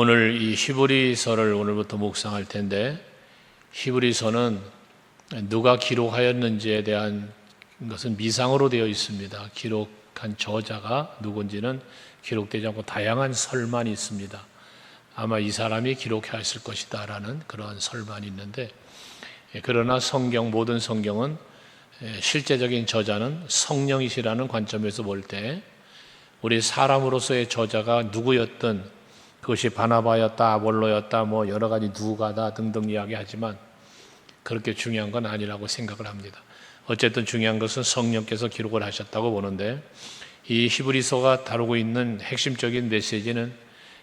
오늘 이 히브리서를 오늘부터 묵상할 텐데, 히브리서는 누가 기록하였는지에 대한 것은 미상으로 되어 있습니다. 기록한 저자가 누군지는 기록되지 않고 다양한 설만 있습니다. 아마 이 사람이 기록했을 것이다 라는 그러한 설만 있는데, 그러나 모든 성경은 실제적인 저자는 성령이시라는 관점에서 볼 때 우리 사람으로서의 저자가 누구였든, 그것이 바나바였다, 아볼로였다, 뭐 여러 가지 누가다 등등 이야기하지만 그렇게 중요한 건 아니라고 생각을 합니다. 어쨌든 중요한 것은 성령께서 기록을 하셨다고 보는데, 이 히브리서가 다루고 있는 핵심적인 메시지는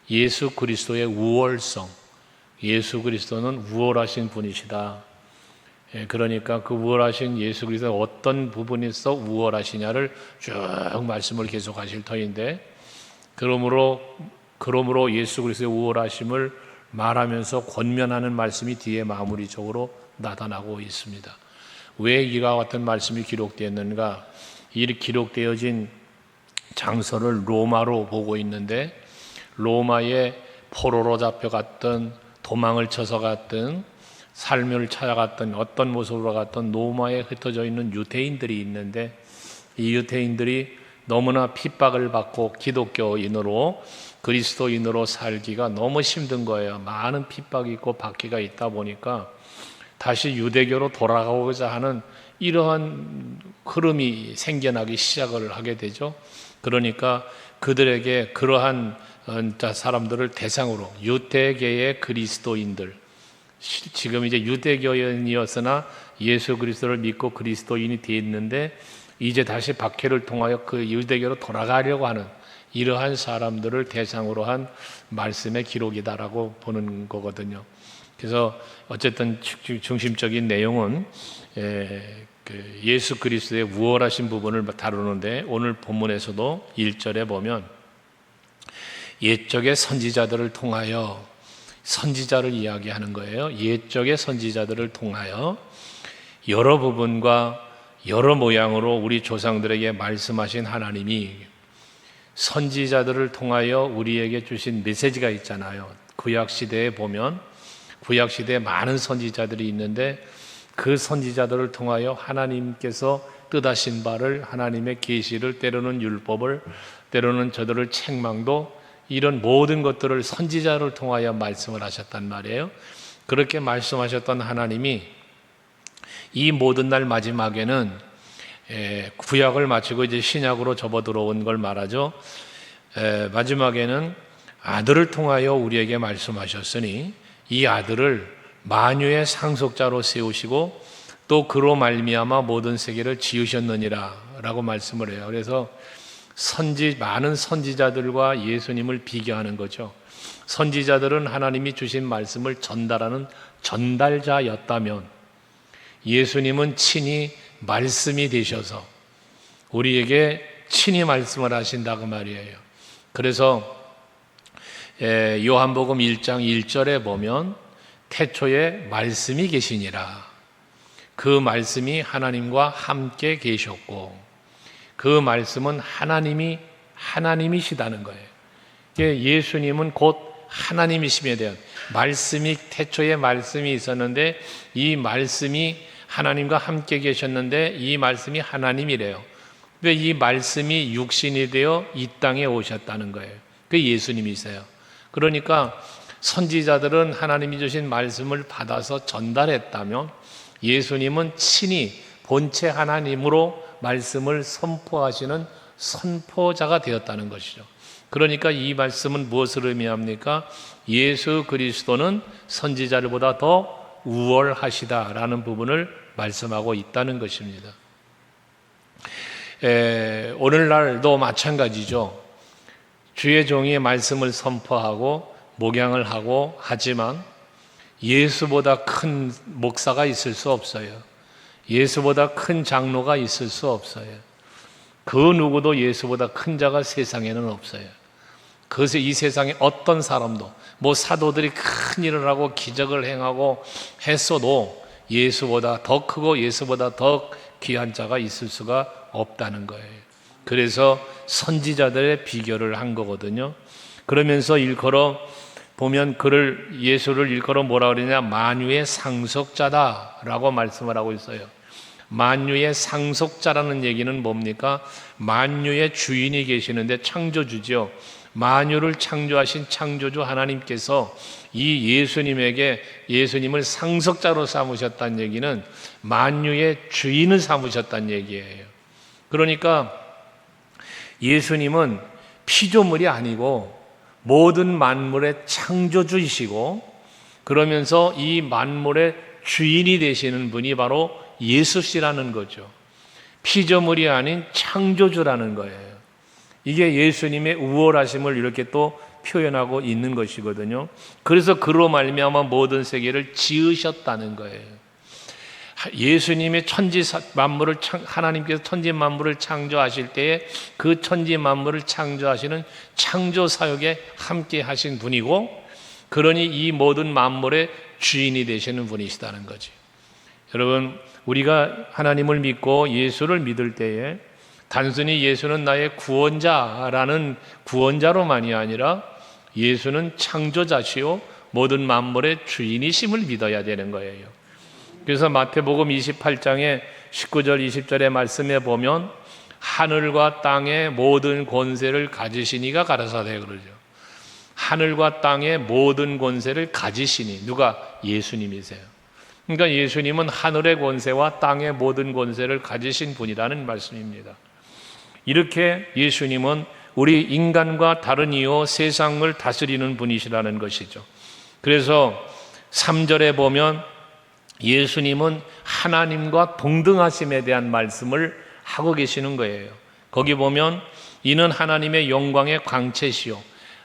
예수 그리스도의 우월성, 예수 그리스도는 우월하신 분이시다. 그러니까 그 우월하신 예수 그리스도의 어떤 부분에서 우월하시냐를 쭉 말씀을 계속하실 터인데, 그러므로 예수 그리스도의 우월하심을 말하면서 권면하는 말씀이 뒤에 마무리적으로 나타나고 있습니다. 왜 이와 같은 말씀이 기록되었는가? 이 기록되어진 장소를 로마로 보고 있는데, 로마에 포로로 잡혀갔던, 도망을 쳐서 갔던, 삶을 찾아갔던, 어떤 모습으로 갔던 로마에 흩어져 있는 유대인들이 있는데, 이 유대인들이 너무나 핍박을 받고 기독교인으로, 그리스도인으로 살기가 너무 힘든 거예요. 많은 핍박이 있고 박해가 있다 보니까 다시 유대교로 돌아가고자 하는 이러한 흐름이 생겨나기 시작을 하게 되죠. 그러니까 그들에게 그러한 사람들을 대상으로 유대계의 그리스도인들, 지금 이제 유대교인이었으나 예수 그리스도를 믿고 그리스도인이 되었는데 이제 다시 박해를 통하여 그 유대교로 돌아가려고 하는 이러한 사람들을 대상으로 한 말씀의 기록이다라고 보는 거거든요. 그래서 어쨌든 중심적인 내용은 예수 그리스도의 우월하신 부분을 다루는데, 오늘 본문에서도 1절에 보면 옛적의 선지자들을 통하여, 선지자를 이야기하는 거예요. 옛적의 선지자들을 통하여 여러 부분과 여러 모양으로 우리 조상들에게 말씀하신 하나님이 선지자들을 통하여 우리에게 주신 메시지가 있잖아요. 구약시대에 보면 구약시대에 많은 선지자들이 있는데, 그 선지자들을 통하여 하나님께서 뜻하신 바를, 하나님의 계시를, 때로는 율법을, 때로는 저들을 책망도, 이런 모든 것들을 선지자를 통하여 말씀을 하셨단 말이에요. 그렇게 말씀하셨던 하나님이 이 모든 날 마지막에는 구약을 마치고 이제 신약으로 접어 들어온 걸 말하죠. 마지막에는 아들을 통하여 우리에게 말씀하셨으니 이 아들을 만유의 상속자로 세우시고 또 그로 말미암아 모든 세계를 지으셨느니라 라고 말씀을 해요. 그래서 많은 선지자들과 예수님을 비교하는 거죠. 선지자들은 하나님이 주신 말씀을 전달하는 전달자였다면, 예수님은 친히 말씀이 되셔서 우리에게 친히 말씀을 하신다고 말이에요. 그래서 요한복음 1장 1절에 보면 태초에 말씀이 계시니라. 그 말씀이 하나님과 함께 계셨고 그 말씀은 하나님이시다는 거예요. 예수님은 곧 하나님이심에 대한 말씀이, 태초에 말씀이 있었는데 이 말씀이 하나님과 함께 계셨는데 이 말씀이 하나님이래요. 근데 이 말씀이 육신이 되어 이 땅에 오셨다는 거예요. 그 예수님이세요. 그러니까 선지자들은 하나님이 주신 말씀을 받아서 전달했다면, 예수님은 친히 본체 하나님으로 말씀을 선포하시는 선포자가 되었다는 것이죠. 그러니까 이 말씀은 무엇을 의미합니까? 예수 그리스도는 선지자들보다 더 우월하시다라는 부분을 말씀하고 있다는 것입니다. 오늘날도 마찬가지죠. 주의 종이 말씀을 선포하고 목양을 하고 하지만 예수보다 큰 목사가 있을 수 없어요. 예수보다 큰 장로가 있을 수 없어요. 그 누구도 예수보다 큰 자가 세상에는 없어요. 그래서 이 세상에 어떤 사람도, 사도들이 큰 일을 하고 기적을 행하고 했어도 예수보다 더 크고 예수보다 더 귀한 자가 있을 수가 없다는 거예요. 그래서 선지자들의 비교를 한 거거든요. 그러면서 일컬어 보면 예수를 일컬어 뭐라 그러냐, 만유의 상속자다라고 말씀을 하고 있어요. 만유의 상속자라는 얘기는 뭡니까? 만유의 주인이 계시는데 창조주죠. 만유를 창조하신 창조주 하나님께서 이 예수님을 상속자로 삼으셨다는 얘기는 만유의 주인을 삼으셨다는 얘기예요. 그러니까 예수님은 피조물이 아니고 모든 만물의 창조주이시고, 그러면서 이 만물의 주인이 되시는 분이 바로 예수시라는 거죠. 피조물이 아닌 창조주라는 거예요. 이게 예수님의 우월하심을 이렇게 또 표현하고 있는 것이거든요. 그래서 그로 말미암아 모든 세계를 지으셨다는 거예요. 예수님의 하나님께서 천지 만물을 창조하실 때에 그 천지 만물을 창조하시는 창조 사역에 함께 하신 분이고, 그러니 이 모든 만물의 주인이 되시는 분이시다는 거지. 여러분, 우리가 하나님을 믿고 예수를 믿을 때에 단순히 예수는 나의 구원자라는 구원자로만이 아니라 예수는 창조자시요 모든 만물의 주인이심을 믿어야 되는 거예요. 그래서 마태복음 28장에 19절 20절의 말씀에 보면 하늘과 땅의 모든 권세를 가지시니가 가라사대 그러죠. 하늘과 땅의 모든 권세를 가지시니, 누가? 예수님이세요. 그러니까 예수님은 하늘의 권세와 땅의 모든 권세를 가지신 분이라는 말씀입니다. 이렇게 예수님은 우리 인간과 다른 이요 세상을 다스리는 분이시라는 것이죠. 그래서 3절에 보면 예수님은 하나님과 동등하심에 대한 말씀을 하고 계시는 거예요. 거기 보면 이는 하나님의 영광의 광채시요,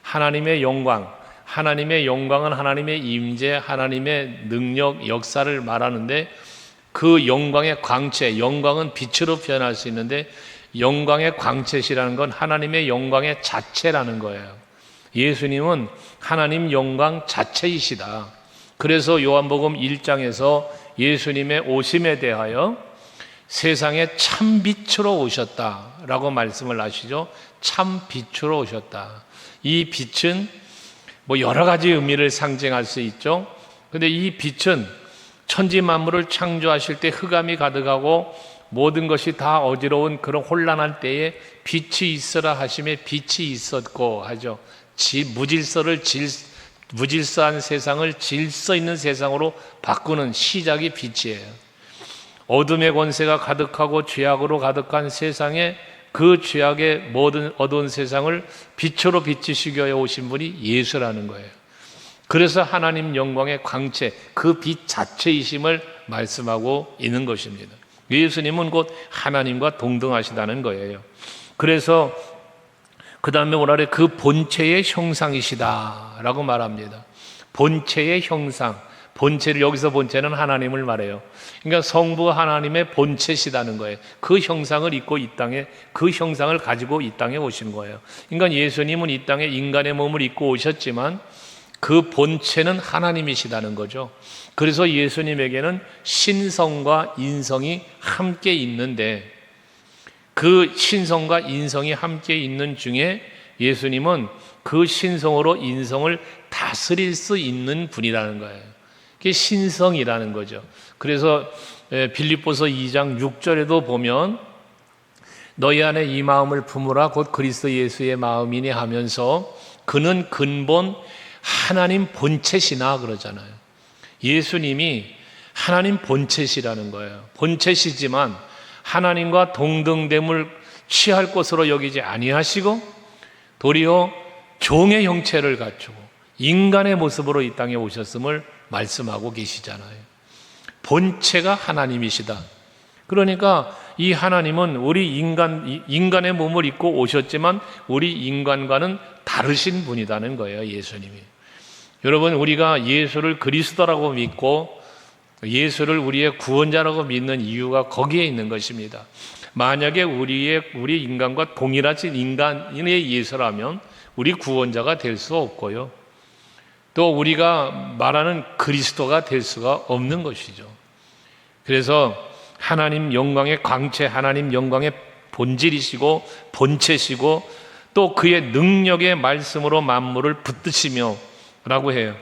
하나님의 영광은 하나님의 임재, 하나님의 능력, 역사를 말하는데, 그 영광의 광채, 영광은 빛으로 표현할 수 있는데 영광의 광채시라는 건 하나님의 영광의 자체라는 거예요. 예수님은 하나님 영광 자체이시다. 그래서 요한복음 1장에서 예수님의 오심에 대하여 세상에 참빛으로 오셨다라고 말씀을 하시죠. 참빛으로 오셨다. 이 빛은 여러 가지 의미를 상징할 수 있죠. 근데 이 빛은 천지 만물을 창조하실 때 흑암이 가득하고 모든 것이 다 어지러운 그런 혼란할 때에 빛이 있으라 하심에 빛이 있었고 하죠. 무질서한 세상을 질서 있는 세상으로 바꾸는 시작이 빛이에요. 어둠의 권세가 가득하고 죄악으로 가득한 세상에 그 죄악의 모든 어두운 세상을 빛으로 비추시기 위해 오신 분이 예수라는 거예요. 그래서 하나님 영광의 광채, 그 빛 자체이심을 말씀하고 있는 것입니다. 예수님은 곧 하나님과 동등하시다는 거예요. 그래서 그 다음에 뭐라 그래? 그 본체의 형상이시다라고 말합니다. 본체의 형상, 여기서 본체는 하나님을 말해요. 그러니까 성부 하나님의 본체시다는 거예요. 그 형상을 입고 이 땅에, 그 형상을 가지고 이 땅에 오신 거예요. 그러니까 예수님은 이 땅에 인간의 몸을 입고 오셨지만 그 본체는 하나님이시다는 거죠. 그래서 예수님에게는 신성과 인성이 함께 있는데, 그 신성과 인성이 함께 있는 중에 예수님은 그 신성으로 인성을 다스릴 수 있는 분이라는 거예요. 그게 신성이라는 거죠. 그래서 빌립보서 2장 6절에도 보면 너희 안에 이 마음을 품으라 곧 그리스도 예수의 마음이니 하면서 그는 근본 하나님 본체시나 그러잖아요. 예수님이 하나님 본체시라는 거예요. 본체시지만 하나님과 동등됨을 취할 것으로 여기지 아니하시고 도리어 종의 형체를 갖추고 인간의 모습으로 이 땅에 오셨음을 말씀하고 계시잖아요. 본체가 하나님이시다. 그러니까 이 하나님은 우리 인간의 몸을 입고 오셨지만 우리 인간과는 다르신 분이라는 거예요. 예수님이. 여러분, 우리가 예수를 그리스도라고 믿고 예수를 우리의 구원자라고 믿는 이유가 거기에 있는 것입니다. 만약에 우리 인간과 동일하신 인간의 예수라면 우리 구원자가 될 수 없고요. 또 우리가 말하는 그리스도가 될 수가 없는 것이죠. 그래서 하나님 영광의 광채, 하나님 영광의 본질이시고 본체시고 또 그의 능력의 말씀으로 만물을 붙드시며 라고 해요.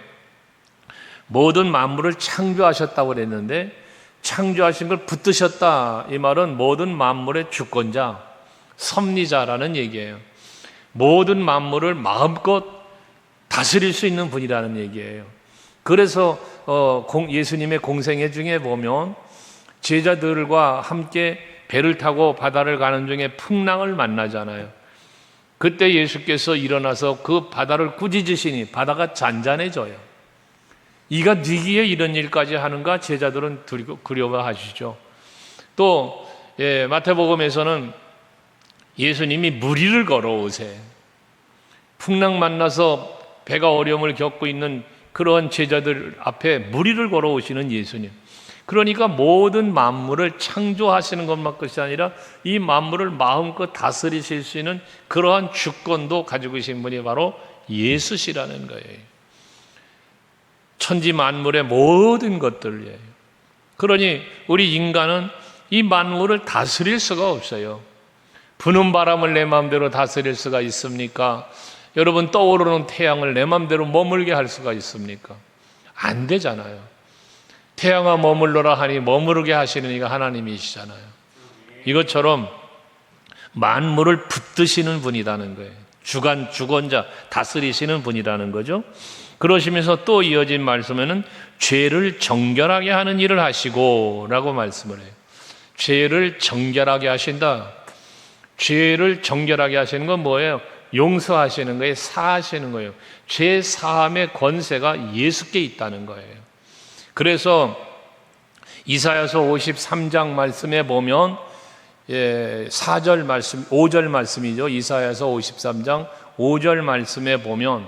모든 만물을 창조하셨다고 그랬는데 창조하신 걸 붙드셨다, 이 말은 모든 만물의 주권자, 섭리자라는 얘기예요. 모든 만물을 마음껏 다스릴 수 있는 분이라는 얘기예요. 그래서 예수님의 공생애 중에 보면 제자들과 함께 배를 타고 바다를 가는 중에 풍랑을 만나잖아요. 그때 예수께서 일어나서 그 바다를 꾸짖으시니 바다가 잔잔해져요. 이가 네기에 이런 일까지 하는가? 제자들은 두려워하시죠. 또 마태복음에서는 예수님이 무리를 걸어오세. 풍랑 만나서 배가 어려움을 겪고 있는 그러한 제자들 앞에 무리를 걸어오시는 예수님. 그러니까 모든 만물을 창조하시는 것만큼이 아니라 이 만물을 마음껏 다스리실 수 있는 그러한 주권도 가지고 계신 분이 바로 예수시라는 거예요. 천지 만물의 모든 것들이에요. 그러니 우리 인간은 이 만물을 다스릴 수가 없어요. 부는 바람을 내 마음대로 다스릴 수가 있습니까? 여러분, 떠오르는 태양을 내 마음대로 머물게 할 수가 있습니까? 안 되잖아요. 태양아 머물러라 하니 머무르게 하시는 이가 하나님이시잖아요. 이것처럼 만물을 붙드시는 분이라는 거예요. 주권자, 다스리시는 분이라는 거죠. 그러시면서 또 이어진 말씀에는 죄를 정결하게 하는 일을 하시고 라고 말씀을 해요. 죄를 정결하게 하신다. 죄를 정결하게 하시는 건 뭐예요? 용서하시는 거예요. 사하시는 거예요. 죄 사함의 권세가 예수께 있다는 거예요. 그래서 이사야서 53장 말씀에 보면 4절 말씀, 5절 말씀이죠. 이사야서 53장 5절 말씀에 보면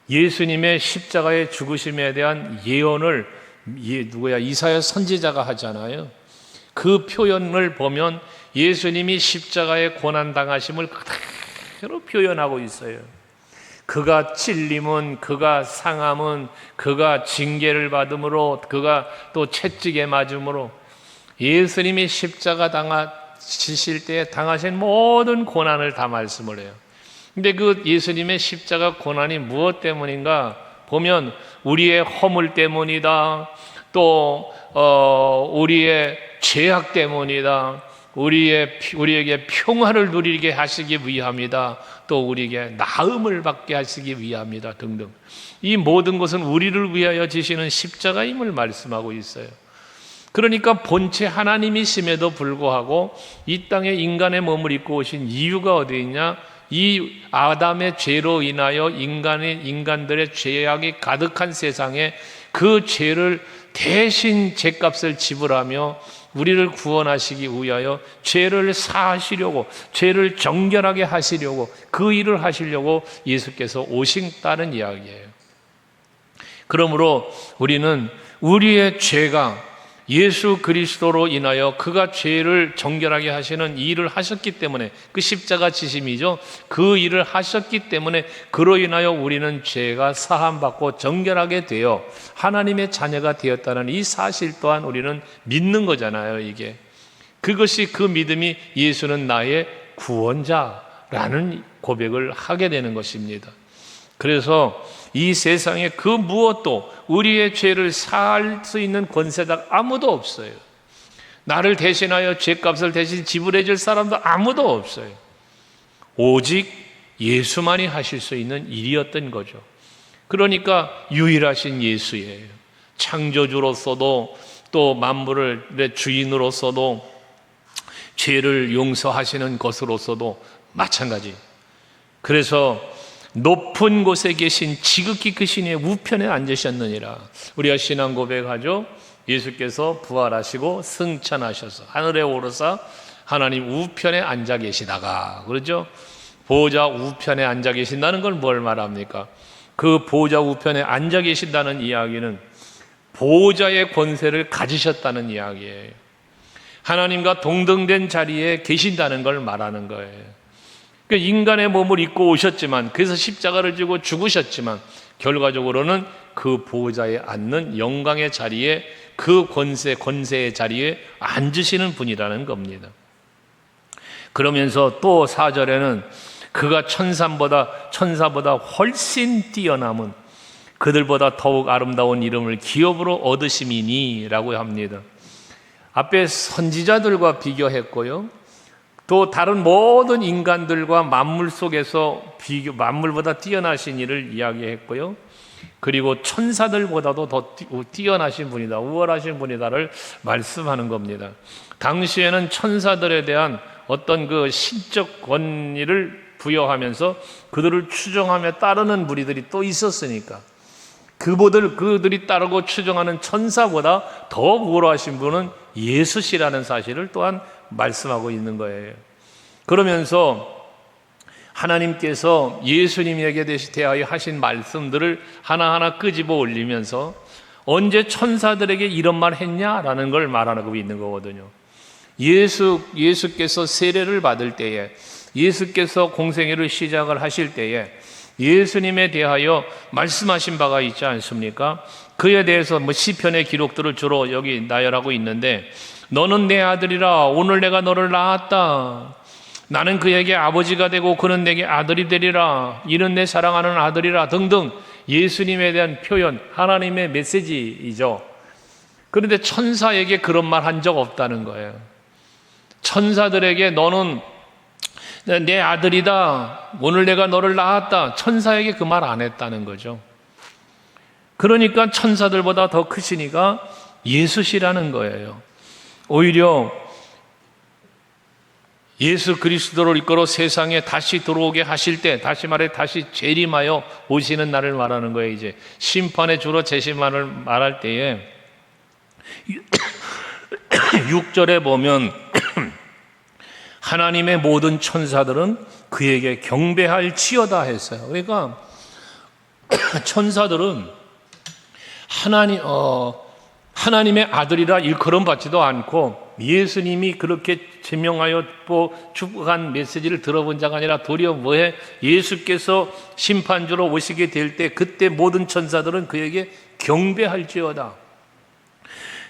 예수님의 십자가의 죽으심에 대한 예언을 이사야 선지자가 하잖아요. 그 표현을 보면 예수님이 십자가의 고난 당하심을 그대로 표현하고 있어요. 그가 찔림은, 그가 상함은, 그가 징계를 받음으로, 그가 또 채찍에 맞음으로 예수님이 십자가 지실 때 당하신 모든 고난을 다 말씀을 해요. 근데 그 예수님의 십자가 고난이 무엇 때문인가 보면 우리의 허물 때문이다. 또 우리의 죄악 때문이다. 우리에게 평화를 누리게 하시기 위함이다. 또 우리에게 나음을 받게 하시기 위함이다. 등등. 이 모든 것은 우리를 위하여 지시는 십자가임을 말씀하고 있어요. 그러니까 본체 하나님이심에도 불구하고 이 땅에 인간의 몸을 입고 오신 이유가 어디 있냐? 이 아담의 죄로 인하여 인간들의 죄악이 가득한 세상에 그 죄를 대신 죄값을 지불하며 우리를 구원하시기 위하여 죄를 사하시려고, 죄를 정결하게 하시려고, 그 일을 하시려고 예수께서 오신다는 이야기예요. 그러므로 우리는 우리의 죄가 예수 그리스도로 인하여 그가 죄를 정결하게 하시는 일을 하셨기 때문에, 그 십자가 지심이죠. 그 일을 하셨기 때문에 그로 인하여 우리는 죄가 사함받고 정결하게 되어 하나님의 자녀가 되었다는 이 사실 또한 우리는 믿는 거잖아요. 이게 그것이, 그 믿음이 예수는 나의 구원자라는 고백을 하게 되는 것입니다. 그래서 이 세상에 그 무엇도 우리의 죄를 사할 수 있는 권세자 아무도 없어요. 나를 대신하여 죄값을 대신 지불해 줄 사람도 아무도 없어요. 오직 예수만이 하실 수 있는 일이었던 거죠. 그러니까 유일하신 예수예요. 창조주로서도 또 만물의 주인으로서도 죄를 용서하시는 것으로서도 마찬가지. 그래서 높은 곳에 계신 지극히 크신 이의 우편에 앉으셨느니라. 우리가 신앙 고백하죠. 예수께서 부활하시고 승천하셔서 하늘에 오르사 하나님 우편에 앉아 계시다가, 그러죠. 보좌 우편에 앉아 계신다는 걸 뭘 말합니까? 그 보좌 우편에 앉아 계신다는 이야기는 보좌의 권세를 가지셨다는 이야기예요. 하나님과 동등된 자리에 계신다는 걸 말하는 거예요. 그러니까 인간의 몸을 입고 오셨지만, 그래서 십자가를 지고 죽으셨지만, 결과적으로는 그 보호자에 앉는 영광의 자리에, 그 권세의 자리에 앉으시는 분이라는 겁니다. 그러면서 또 4절에는 그가 천사보다 훨씬 뛰어남은 그들보다 더욱 아름다운 이름을 기업으로 얻으심이니 라고 합니다. 앞에 선지자들과 비교했고요, 또 다른 모든 인간들과 만물 속에서 만물보다 뛰어나신 이를 이야기했고요, 그리고 천사들보다도 더 뛰어나신 분이다, 우월하신 분이다를 말씀하는 겁니다. 당시에는 천사들에 대한 어떤 그 신적 권위를 부여하면서 그들을 추종하며 따르는 무리들이 또 있었으니까 그들이 따르고 추종하는 천사보다 더 우월하신 분은 예수시라는 사실을 또한 말씀하고 있는 거예요. 그러면서 하나님께서 예수님에게 대하여 하신 말씀들을 하나하나 끄집어 올리면서 언제 천사들에게 이런 말 했냐라는 걸 말하고 있는 거거든요. 예수께서 세례를 받을 때에, 예수께서 공생애를 시작을 하실 때에 예수님에 대하여 말씀하신 바가 있지 않습니까? 그에 대해서 시편의 기록들을 주로 여기 나열하고 있는데, 너는 내 아들이라, 오늘 내가 너를 낳았다. 나는 그에게 아버지가 되고 그는 내게 아들이 되리라. 이는 내 사랑하는 아들이라 등등 예수님에 대한 표현, 하나님의 메시지이죠. 그런데 천사에게 그런 말 한 적 없다는 거예요. 천사들에게 너는 내 아들이다, 오늘 내가 너를 낳았다, 천사에게 그 말 안 했다는 거죠. 그러니까 천사들보다 더 크시니까 예수시라는 거예요. 오히려 예수 그리스도를 이끌어 세상에 다시 들어오게 하실 때, 다시 말해 다시 재림하여 오시는 날을 말하는 거예요. 이제 심판의 주로 재심을 말할 때에 6절에 보면 하나님의 모든 천사들은 그에게 경배할지어다 했어요. 그러니까 천사들은 하나님의 아들이라 일컬음 받지도 않고, 예수님이 그렇게 제명하여 축복한 메시지를 들어본 자가 아니라 도리어 뭐해? 예수께서 심판주로 오시게 될 때 그때 모든 천사들은 그에게 경배할지어다.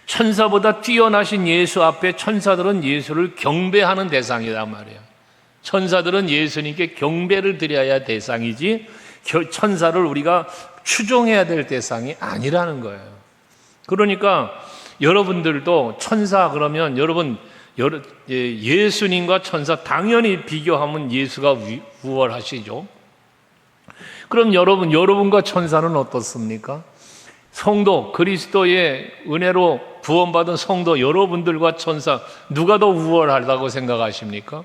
천사보다 뛰어나신 예수 앞에 천사들은 예수를 경배하는 대상이란 말이에요. 천사들은 예수님께 경배를 드려야 대상이지 천사를 우리가 추종해야 될 대상이 아니라는 거예요. 그러니까 여러분들도 천사 그러면 여러분 예수님과 천사 당연히 비교하면 예수가 우월하시죠. 그럼 여러분과 천사는 어떻습니까? 성도, 그리스도의 은혜로 구원받은 성도 여러분들과 천사 누가 더 우월하다고 생각하십니까?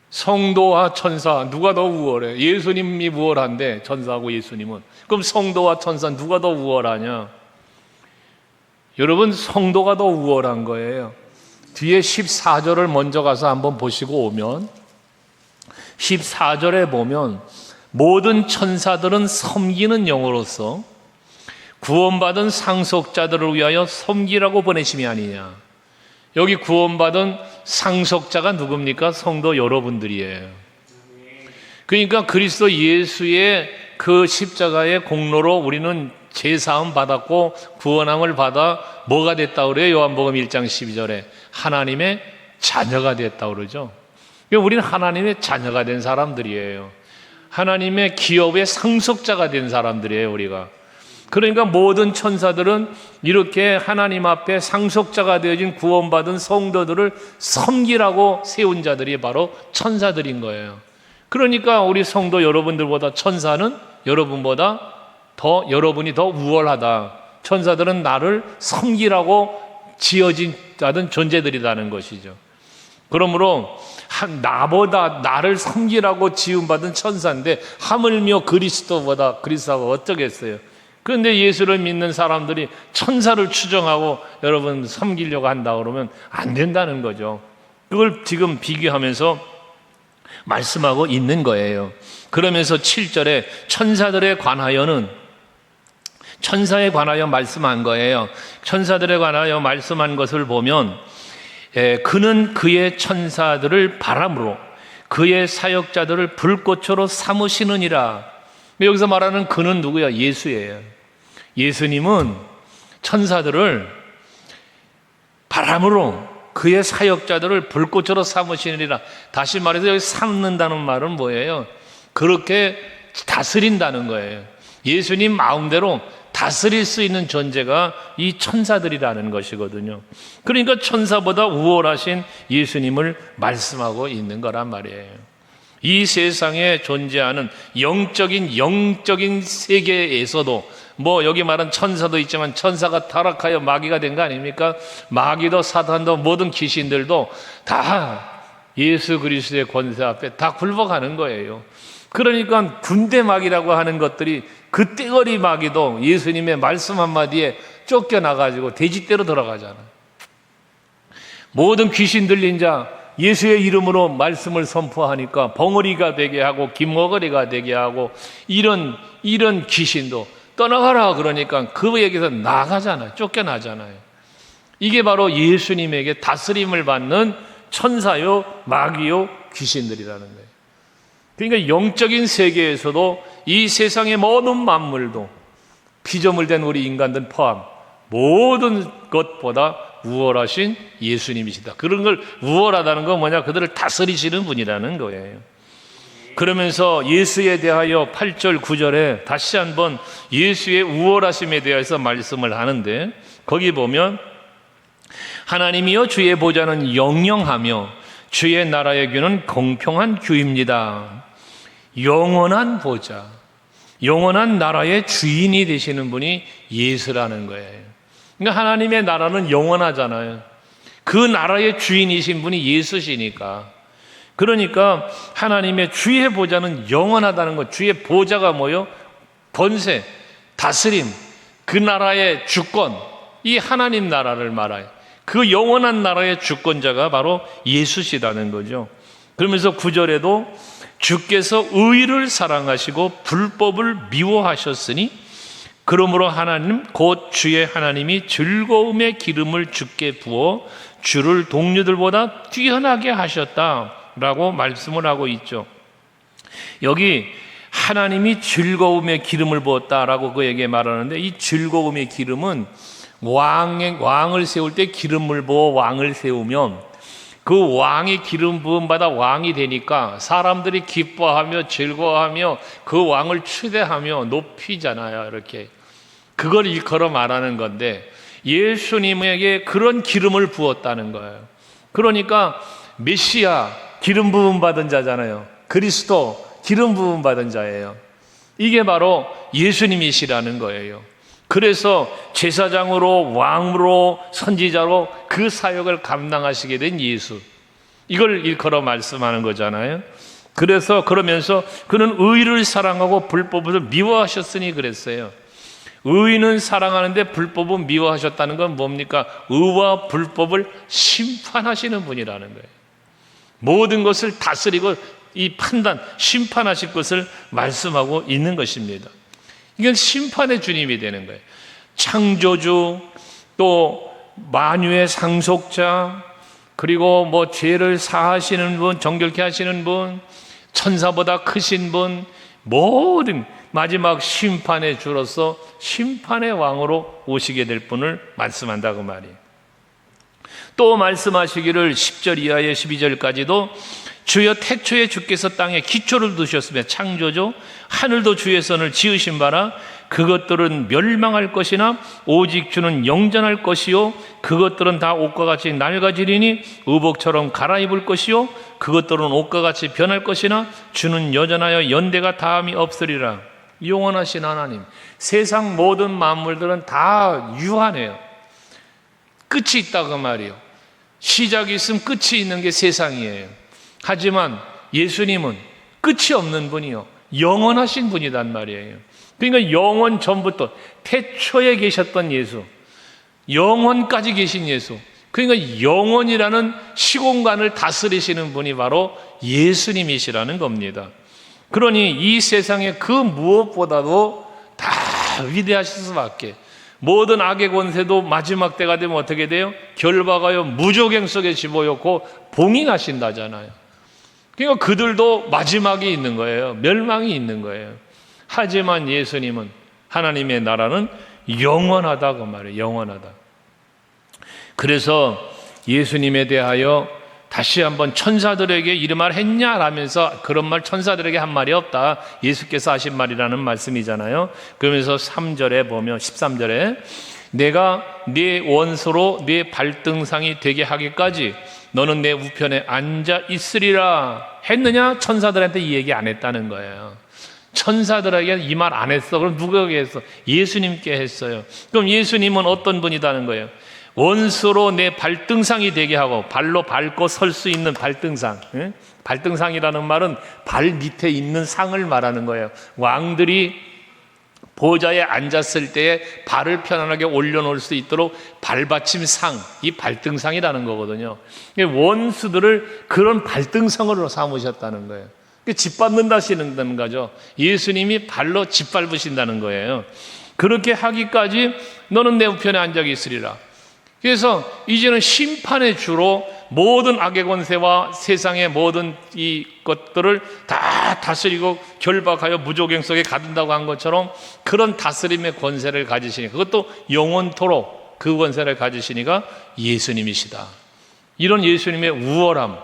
성도와 천사 누가 더 우월해? 예수님이 우월한데 천사하고 예수님은. 그럼 성도와 천사 누가 더 우월하냐? 여러분, 성도가 더 우월한 거예요. 뒤에 14절을 먼저 가서 한번 보시고 오면 14절에 보면 모든 천사들은 섬기는 영으로서 구원받은 상속자들을 위하여 섬기라고 보내심이 아니냐. 여기 구원받은 상속자가 누굽니까? 성도 여러분들이에요. 그러니까 그리스도 예수의 그 십자가의 공로로 우리는 제사함 받았고 구원함을 받아 뭐가 됐다 그래요? 요한복음 1장 12절에 하나님의 자녀가 됐다 그러죠. 우리는 하나님의 자녀가 된 사람들이에요. 하나님의 기업의 상속자가 된 사람들이에요, 우리가. 그러니까 모든 천사들은 이렇게 하나님 앞에 상속자가 되어진 구원받은 성도들을 섬기라고 세운 자들이 바로 천사들인 거예요. 그러니까 우리 성도 여러분들보다 천사는 여러분이 더 우월하다. 천사들은 나를 섬기라고 지어진 자든 존재들이라는 것이죠. 그러므로 나보다 나를 섬기라고 지음받은 천사인데 하물며 그리스도가 어쩌겠어요. 그런데 예수를 믿는 사람들이 천사를 추종하고 여러분 섬기려고 한다 그러면 안 된다는 거죠. 그걸 지금 비교하면서 말씀하고 있는 거예요. 그러면서 7절에 천사에 관하여 말씀한 거예요. 천사들에 관하여 말씀한 것을 보면 그는 그의 천사들을 바람으로 그의 사역자들을 불꽃으로 삼으시느니라. 여기서 말하는 그는 누구야? 예수예요. 예수님은 천사들을 바람으로 그의 사역자들을 불꽃으로 삼으시느니라. 다시 말해서 여기 삼는다는 말은 뭐예요? 그렇게 다스린다는 거예요. 예수님 마음대로 다스릴 수 있는 존재가 이 천사들이라는 것이거든요. 그러니까 천사보다 우월하신 예수님을 말씀하고 있는 거란 말이에요. 이 세상에 존재하는 영적인 세계에서도 뭐 여기 말한 천사도 있지만 천사가 타락하여 마귀가 된 거 아닙니까? 마귀도 사탄도 모든 귀신들도 다 예수 그리스도의 권세 앞에 다 굴복하는 거예요. 그러니까 군대 마귀라고 하는 것들이 그 떼거리 마귀도 예수님의 말씀 한마디에 쫓겨나가지고 돼지떼로 들어가잖아요. 모든 귀신 들린 자 예수의 이름으로 말씀을 선포하니까 벙어리가 되게 하고 김어거리가 되게 하고 이런 귀신도 떠나가라 그러니까 그에게서 나가잖아요. 쫓겨나잖아요. 이게 바로 예수님에게 다스림을 받는 천사요 마귀요 귀신들이라는 거예요. 그러니까 영적인 세계에서도 이 세상의 모든 만물도 피조물된 우리 인간들 포함 모든 것보다 우월하신 예수님이시다. 그런 걸 우월하다는 건 뭐냐? 그들을 다스리시는 분이라는 거예요. 그러면서 예수에 대하여 8절 9절에 다시 한번 예수의 우월하심에 대해서 말씀을 하는데 거기 보면 하나님이여 주의 보좌는 영영하며 주의 나라의 규는 공평한 규입니다. 영원한 보좌, 영원한 나라의 주인이 되시는 분이 예수라는 거예요. 그러니까 하나님의 나라는 영원하잖아요. 그 나라의 주인이신 분이 예수시니까. 그러니까 하나님의 주의 보좌는 영원하다는 것. 주의 보좌가 뭐요? 권세, 다스림, 그 나라의 주권, 이 하나님 나라를 말해요. 그 영원한 나라의 주권자가 바로 예수시라는 거죠. 그러면서 9절에도 주께서 의를 사랑하시고 불법을 미워하셨으니 그러므로 하나님 곧 주의 하나님이 즐거움의 기름을 주께 부어 주를 동료들보다 뛰어나게 하셨다라고 말씀을 하고 있죠. 여기 하나님이 즐거움의 기름을 부었다라고 그에게 말하는데 이 즐거움의 기름은 왕을 세울 때 기름을 부어 왕을 세우면 그 왕이 기름 부음 받아 왕이 되니까 사람들이 기뻐하며 즐거워하며 그 왕을 추대하며 높이잖아요. 이렇게 그걸 일컬어 말하는 건데 예수님에게 그런 기름을 부었다는 거예요. 그러니까 메시아 기름 부음 받은 자잖아요. 그리스도 기름 부음 받은 자예요. 이게 바로 예수님이시라는 거예요. 그래서 제사장으로 왕으로 선지자로 그 사역을 감당하시게 된 예수, 이걸 일컬어 말씀하는 거잖아요. 그래서 그러면서 그는 의를 사랑하고 불법을 미워하셨으니 그랬어요. 의는 사랑하는데 불법은 미워하셨다는 건 뭡니까? 의와 불법을 심판하시는 분이라는 거예요. 모든 것을 다스리고 이 판단, 심판하실 것을 말씀하고 있는 것입니다. 이건 심판의 주님이 되는 거예요. 창조주, 또 만유의 상속자, 그리고 뭐 죄를 사하시는 분, 정결케 하시는 분, 천사보다 크신 분, 모든 마지막 심판의 주로서 심판의 왕으로 오시게 될 분을 말씀한다고 말이에요. 또 말씀하시기를 10절 이하의 12절까지도 주여 태초에 주께서 땅에 기초를 두셨으며 창조주 하늘도 주의 손을 지으신 바라 그것들은 멸망할 것이나 오직 주는 영전할 것이요 그것들은 다 옷과 같이 낡아지리니 의복처럼 갈아입을 것이요 그것들은 옷과 같이 변할 것이나 주는 여전하여 연대가 다함이 없으리라. 영원하신 하나님, 세상 모든 만물들은 다 유한해요. 끝이 있다고 말이에요. 시작이 있으면 끝이 있는 게 세상이에요. 하지만 예수님은 끝이 없는 분이요 영원하신 분이란 말이에요. 그러니까 영원 전부터 태초에 계셨던 예수, 영원까지 계신 예수, 그러니까 영원이라는 시공간을 다스리시는 분이 바로 예수님이시라는 겁니다. 그러니 이 세상에 그 무엇보다도 다 위대하실 수밖에. 모든 악의 권세도 마지막 때가 되면 어떻게 돼요? 결박하여 무조갱 속에 집어넣고 봉인하신다잖아요. 그러니까 그들도 마지막이 있는 거예요. 멸망이 있는 거예요. 하지만 예수님은, 하나님의 나라는 영원하다고 말해요. 영원하다. 그래서 예수님에 대하여 다시 한번 천사들에게 이런 말 했냐? 라면서 그런 말 천사들에게 한 말이 없다. 예수께서 하신 말이라는 말씀이잖아요. 그러면서 3절에 보면 13절에 내가 네 원수로 네 발등상이 되게 하기까지 너는 내 우편에 앉아 있으리라 했느냐? 천사들한테 이 얘기 안 했다는 거예요. 천사들에게 이 말 안 했어. 그럼 누구에게 했어? 예수님께 했어요. 그럼 예수님은 어떤 분이다는 거예요? 원수로 내 발등상이 되게 하고, 발로 밟고 설 수 있는 발등상. 발등상이라는 말은 발 밑에 있는 상을 말하는 거예요. 왕들이 보좌에 앉았을 때에 발을 편안하게 올려놓을 수 있도록 발받침 상, 이 발등상이라는 거거든요. 원수들을 그런 발등상으로 삼으셨다는 거예요. 짓밟는다시는 거죠. 예수님이 발로 짓밟으신다는 거예요. 그렇게 하기까지 너는 내 우편에 앉아 있으리라. 그래서 이제는 심판의 주로 모든 악의 권세와 세상의 모든 이 것들을 다 다스리고 결박하여 무조갱 속에 가둔다고 한 것처럼 그런 다스림의 권세를 가지시니, 그것도 영원토록 그 권세를 가지시니가 예수님이시다. 이런 예수님의 우월함,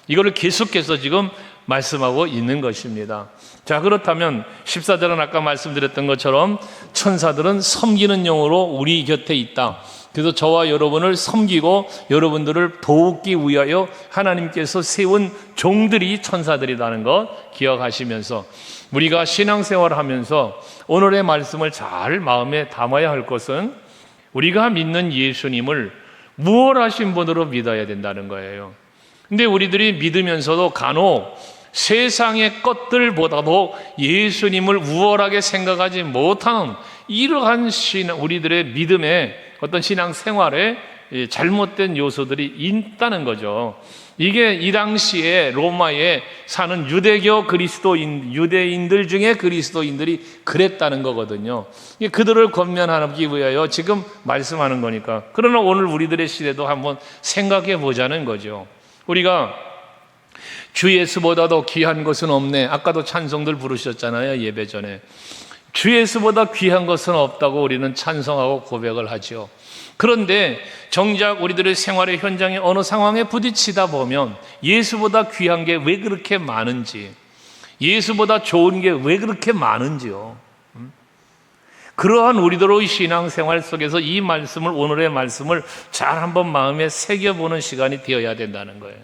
이거를 계속해서 지금 말씀하고 있는 것입니다. 자, 그렇다면 14절은 아까 말씀드렸던 것처럼 천사들은 섬기는 영으로 우리 곁에 있다. 그래서 저와 여러분을 섬기고 여러분들을 돕기 위하여 하나님께서 세운 종들이 천사들이라는 것 기억하시면서, 우리가 신앙생활을 하면서 오늘의 말씀을 잘 마음에 담아야 할 것은 우리가 믿는 예수님을 우월하신 분으로 믿어야 된다는 거예요. 근데 우리들이 믿으면서도 간혹 세상의 것들보다도 예수님을 우월하게 생각하지 못하는 이러한 우리들의 믿음의 어떤 신앙생활에 잘못된 요소들이 있다는 거죠. 이게 이 당시에 로마에 사는 유대교 그리스도인, 유대인들 중에 그리스도인들이 그랬다는 거거든요. 그들을 권면하기 위하여 지금 말씀하는 거니까. 그러나 오늘 우리들의 시대도 한번 생각해 보자는 거죠. 우리가 주 예수보다도 귀한 것은 없네. 아까도 찬송들 부르셨잖아요, 예배 전에. 주 예수보다 귀한 것은 없다고 우리는 찬송하고 고백을 하죠. 그런데 정작 우리들의 생활의 현장에 어느 상황에 부딪히다 보면 예수보다 귀한 게 왜 그렇게 많은지, 예수보다 좋은 게 왜 그렇게 많은지요. 그러한 우리들의 신앙생활 속에서 이 말씀을, 오늘의 말씀을 잘 한번 마음에 새겨보는 시간이 되어야 된다는 거예요.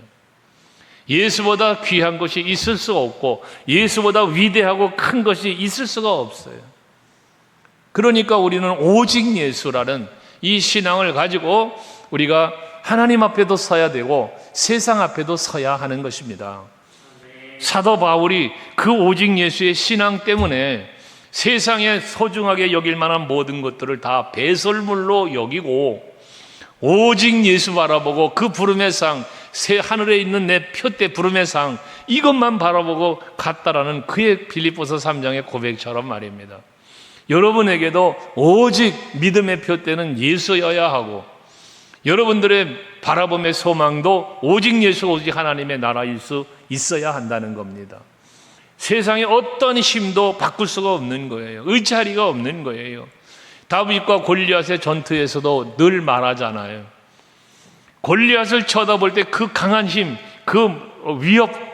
예수보다 귀한 것이 있을 수가 없고 예수보다 위대하고 큰 것이 있을 수가 없어요. 그러니까 우리는 오직 예수라는 이 신앙을 가지고 우리가 하나님 앞에도 서야 되고 세상 앞에도 서야 하는 것입니다. 사도 바울이 그 오직 예수의 신앙 때문에 세상에 소중하게 여길 만한 모든 것들을 다 배설물로 여기고 오직 예수 바라보고 그 부름의 상, 새 하늘에 있는 내 표대 부름의 상, 이것만 바라보고 갔다라는 그의 빌립보서 3장의 고백처럼 말입니다. 여러분에게도 오직 믿음의 표대는 예수여야 하고 여러분들의 바라봄의 소망도 오직 예수, 오직 하나님의 나라일 수 있어야 한다는 겁니다. 세상에 어떤 힘도 바꿀 수가 없는 거예요. 의지하리가 없는 거예요. 다윗과 골리앗의 전투에서도 늘 말하잖아요. 골리앗을 쳐다볼 때 그 강한 힘, 그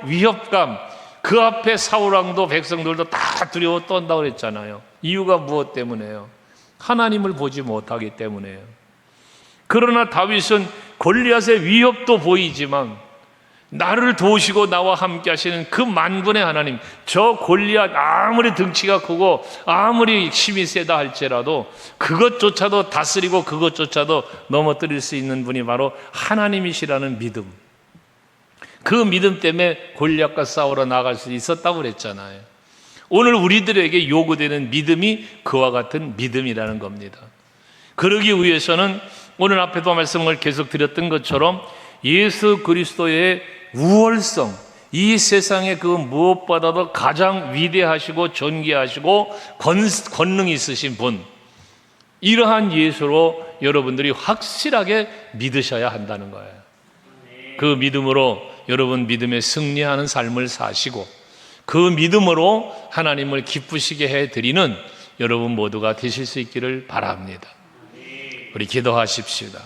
위협감, 그 앞에 사울왕도 백성들도 다 두려워 떤다고 그랬잖아요. 이유가 무엇 때문에요? 하나님을 보지 못하기 때문에요. 그러나 다윗은 골리앗의 위협도 보이지만 나를 도우시고 나와 함께 하시는 그 만군의 하나님, 저 골리앗 아무리 등치가 크고 아무리 힘이 세다 할지라도 그것조차도 다스리고 그것조차도 넘어뜨릴 수 있는 분이 바로 하나님이시라는 믿음, 그 믿음 때문에 골리앗과 싸우러 나갈 수 있었다고 그랬잖아요. 오늘 우리들에게 요구되는 믿음이 그와 같은 믿음이라는 겁니다. 그러기 위해서는 오늘 앞에도 말씀을 계속 드렸던 것처럼 예수 그리스도의 우월성, 이 세상에 그 무엇보다도 가장 위대하시고 존귀하시고 권능 있으신 분, 이러한 예수로 여러분들이 확실하게 믿으셔야 한다는 거예요. 그 믿음으로 여러분 믿음에 승리하는 삶을 사시고 그 믿음으로 하나님을 기쁘시게 해드리는 여러분 모두가 되실 수 있기를 바랍니다. 우리 기도하십시다.